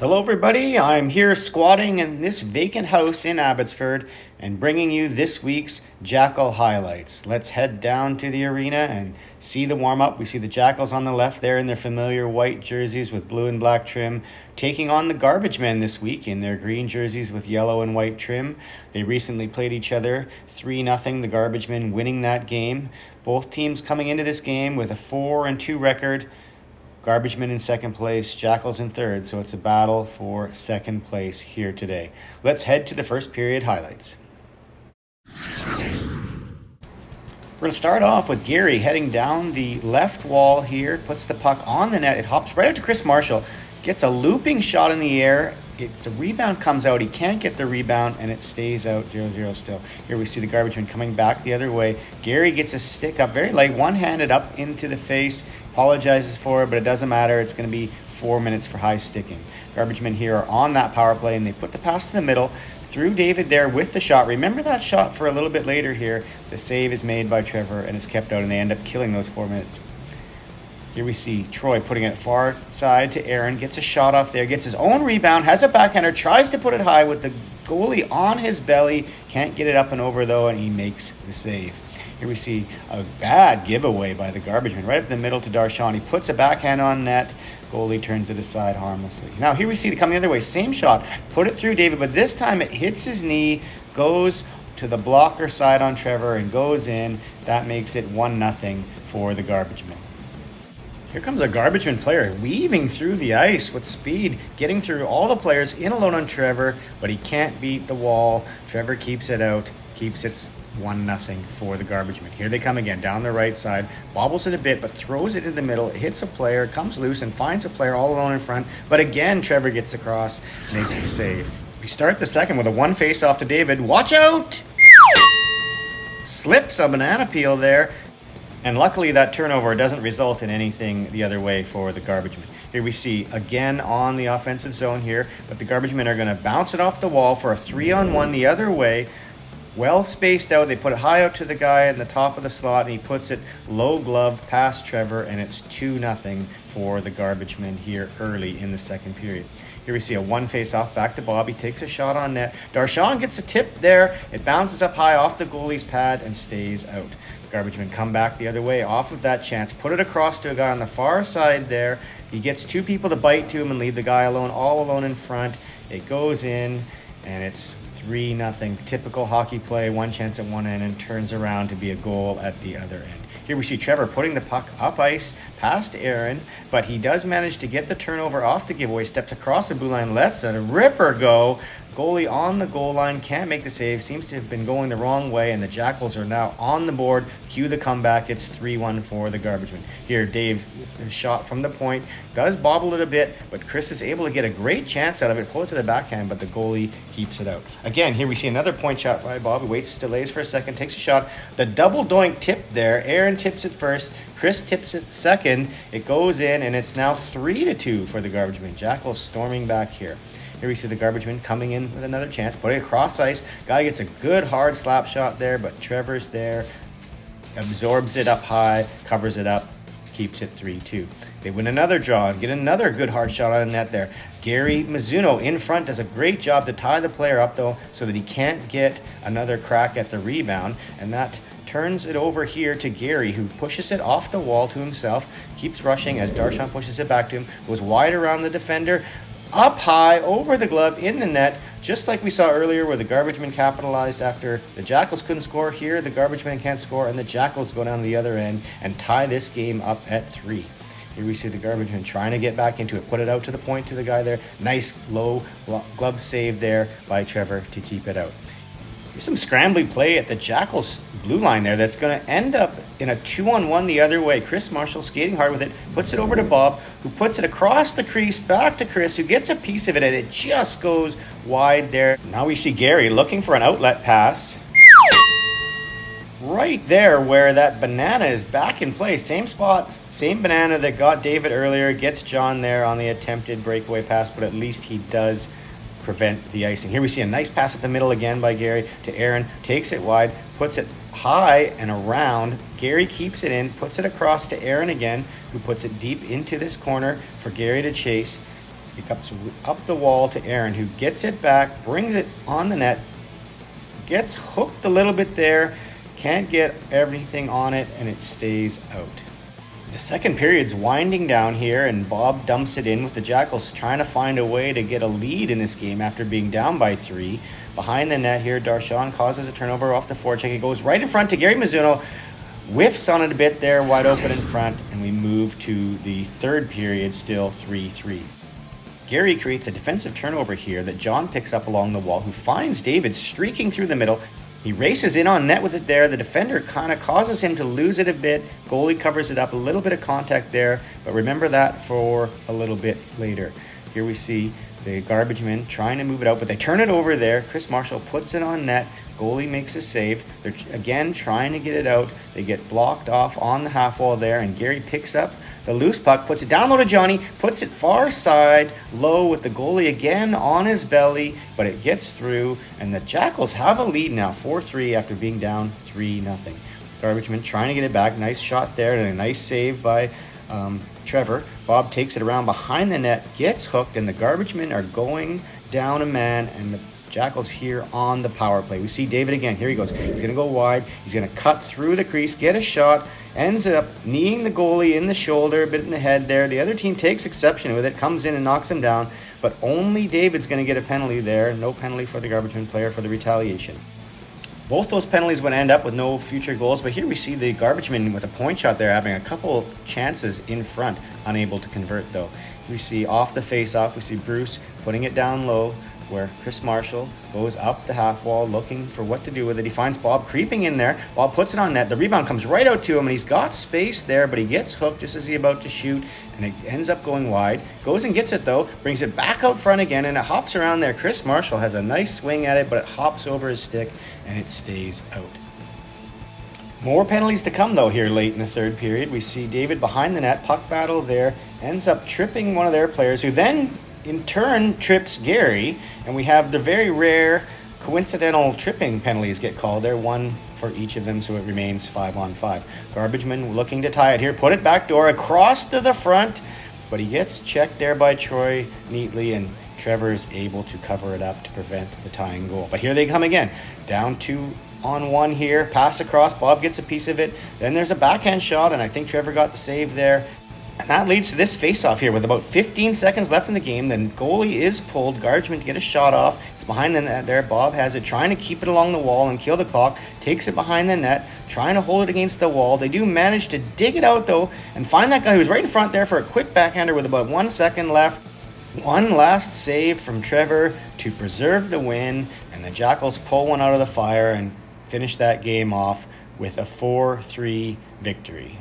Hello everybody, I'm here squatting in this vacant house in Abbotsford and bringing you this week's Jackal highlights. Let's head down to the arena and see the warm-up. We see the Jackals on the left there in their familiar white jerseys with blue and black trim, taking on the Garbage Men this week in their green jerseys with yellow and white trim. They recently played each other 3-0, the Garbage Men winning that game. Both teams coming into this game with a 4-2 record. Garbage Men in second place, Jackals in third, so it's a battle for second place here today. Let's head to the first period highlights. We're going to start off with Gary heading down the left wall here, puts the puck on the net, it hops right out to Chris Marshall, gets a looping shot in the air, a rebound comes out, he can't get the rebound, and it stays out 0-0 still. Here we see the Garbage Men coming back the other way. Gary gets a stick up, very light, one-handed up into the face, apologizes for it, but it doesn't matter. It's going to be 4 minutes for high sticking. Garbage Men here are on that power play, and they put the pass to the middle, through David there with the shot. Remember that shot for a little bit later here. The save is made by Trevor, and it's kept out, and they end up killing those 4 minutes. Here we see Troy putting it far side to Aaron, gets a shot off there, gets his own rebound, has a backhander, tries to put it high with the goalie on his belly, can't get it up and over though, and he makes the save. Here we see a bad giveaway by the Garbage Men, right up the middle to Darshan. He puts a backhand on net, goalie turns it aside harmlessly. Now here we see it coming the other way, same shot, put it through David, but this time it hits his knee, goes to the blocker side on Trevor and goes in. That makes it 1-0 for the Garbage Men. Here comes a Garbage Men player weaving through the ice with speed, getting through all the players in alone on Trevor, but he can't beat the wall. Trevor keeps it out, keeps it 1-0 for the Garbage Men. Here they come again, down the right side, bobbles it a bit, but throws it in the middle. It hits a player, comes loose, and finds a player all alone in front. But again, Trevor gets across, makes the save. We start the second with a one face-off to David. Watch out! Slips a banana peel there. And luckily that turnover doesn't result in anything the other way for the Garbage Men. Here we see again on the offensive zone here, but the Garbage Men are going to bounce it off the wall for a 3-on-1 the other way. Well spaced out. They put it high out to the guy in the top of the slot, and he puts it low glove past Trevor, and it's 2-0 for the Garbage Men here early in the second period. Here we see a one face-off back to Bobby, takes a shot on net. Darshan gets a tip there. It bounces up high off the goalie's pad and stays out. The Garbage Men come back the other way off of that chance, put it across to a guy on the far side there. He gets two people to bite to him and leave the guy alone, all alone in front. It goes in, and it's 3-0. Typical hockey play, one chance at one end and turns around to be a goal at the other end. Here we see Trevor putting the puck up ice past Aaron, but he does manage to get the turnover off the giveaway, steps across the blue line, lets a ripper go. Goalie on the goal line, can't make the save, seems to have been going the wrong way, and the Jackals are now on the board. Cue the comeback, it's 3-1 for the Garbage Men. Here, Dave, the shot from the point, does bobble it a bit, but Chris is able to get a great chance out of it, pull it to the backhand, but the goalie keeps it out. Again, here we see another point shot by Bobby, waits, delays for a second, takes a shot. The double doink tip there, Aaron tips it first, Chris tips it second, it goes in, and it's now 3-2 for the Garbage Men. Jackals storming back here. Here we see the Garbage Men coming in with another chance, putting it across ice. Guy gets a good hard slap shot there, but Trevor's there, absorbs it up high, covers it up, keeps it 3-2. They win another draw and get another good hard shot on the net there. Gary Mizuno in front does a great job to tie the player up though, so that he can't get another crack at the rebound, and that turns it over here to Gary, who pushes it off the wall to himself, keeps rushing as Darshan pushes it back to him, goes wide around the defender, up high, over the glove, in the net, just like we saw earlier where the Garbage Men capitalized after the Jackals couldn't score. Here, the Garbage Men can't score, and the Jackals go down to the other end and tie this game up at 3. Here we see the Garbage Men trying to get back into it, put it out to the point to the guy there. Nice low glove save there by Trevor to keep it out. Here's some scrambling play at the Jackals blue line there that's going to end up in a 2-on-1 the other way. Chris Marshall skating hard with it, puts it over to Bob, who puts it across the crease back to Chris, who gets a piece of it, and it just goes wide there. Now we see Gary looking for an outlet pass. Right there where that banana is back in play. Same spot, same banana that got David earlier, gets John there on the attempted breakaway pass, but at least he does prevent the icing. Here we see a nice pass up the middle again by Gary to Aaron, takes it wide, puts it high and around. Gary keeps it in, puts it across to Aaron again, who puts it deep into this corner for Gary to chase. It comes up the wall to Aaron, who gets it back, brings it on the net, gets hooked a little bit there, can't get everything on it, and it stays out. The second period's winding down here, and Bob dumps it in with the Jackals trying to find a way to get a lead in this game after being down by 3. Behind the net here, Darshan causes a turnover off the forecheck. It goes right in front to Gary Mizuno, whiffs on it a bit there, wide open in front, and we move to the third period, still 3-3. Gary creates a defensive turnover here that John picks up along the wall, who finds David streaking through the middle. He races in on net with it there. The defender kind of causes him to lose it a bit. Goalie covers it up, a little bit of contact there, but remember that for a little bit later. Here we see the garbage men trying to move it out, but they turn it over there. Chris Marshall puts it on net. Goalie makes a save. They're again trying to get it out. They get blocked off on the half wall there, and Gary picks up the loose puck, puts it down low to Johnny, puts it far side, low with the goalie again on his belly, but it gets through, and the Jackals have a lead now, 4-3 after being down 3-0. Garbageman trying to get it back. Nice shot there, and a nice save by Trevor. Bob takes it around behind the net, gets hooked, and the Garbagemen are going down a man, and the Jackals here on the power play. We see David again. Here he goes. He's going to go wide. He's going to cut through the crease, get a shot, ends up kneeing the goalie in the shoulder, a bit in the head there. The other team takes exception with it, comes in and knocks him down, but only David's going to get a penalty there. No penalty for the Garbageman player for the retaliation. Both those penalties would end up with no future goals, but here we see the Garbageman with a point shot there, having a couple chances in front, unable to convert though. We see off the face-off, we see Bruce putting it down low, where Chris Marshall goes up the half wall looking for what to do with it. He finds Bob creeping in there. Bob puts it on net. The rebound comes right out to him, and he's got space there, but he gets hooked just as he's about to shoot, and it ends up going wide. Goes and gets it, though, brings it back out front again, and it hops around there. Chris Marshall has a nice swing at it, but it hops over his stick, and it stays out. More penalties to come, though, here late in the third period. We see David behind the net, puck battle there, ends up tripping one of their players, who then in turn trips Gary, and we have the very rare coincidental tripping penalties get called there, one for each of them, so it remains 5-on-5. Garbageman looking to tie it here, put it backdoor across to the front, but he gets checked there by Troy neatly, and Trevor is able to cover it up to prevent the tying goal. But here they come again, down 2-on-1 here, pass across, Bob gets a piece of it, then there's a backhand shot, and I think Trevor got the save there. And that leads to this face-off here with about 15 seconds left in the game. Then goalie is pulled. Garbageman to get a shot off. It's behind the net there. Bob has it, trying to keep it along the wall and kill the clock. Takes it behind the net, trying to hold it against the wall. They do manage to dig it out, though, and find that guy who was right in front there for a quick backhander with about 1 second left. One last save from Trevor to preserve the win, and the Jackals pull one out of the fire and finish that game off with a 4-3 victory.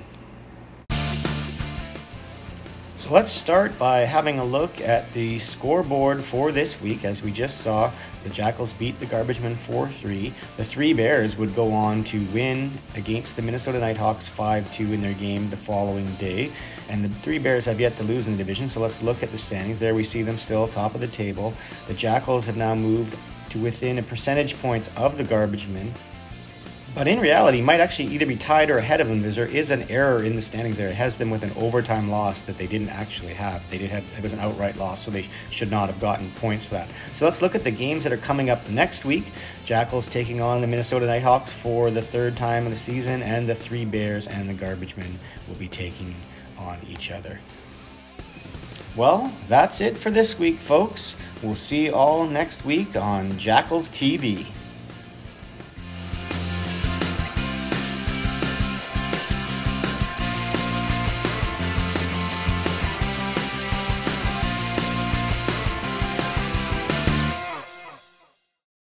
So let's start by having a look at the scoreboard for this week. As we just saw, the Jackals beat the Garbagemen 4-3. The Three Bears would go on to win against the Minnesota Nighthawks 5-2 in their game the following day. And the Three Bears have yet to lose in the division, so let's look at the standings. There we see them still top of the table. The Jackals have now moved to within a percentage points of the Garbagemen, but in reality might actually either be tied or ahead of them, because there is an error in the standings there. It has them with an overtime loss that they didn't actually have. It was an outright loss, so they should not have gotten points for that. So let's look at the games that are coming up next week. Jackals taking on the Minnesota Nighthawks for the third time of the season, and the Three Bears and the Garbagemen will be taking on each other. Well, that's it for this week, folks. We'll see you all next week on Jackals TV.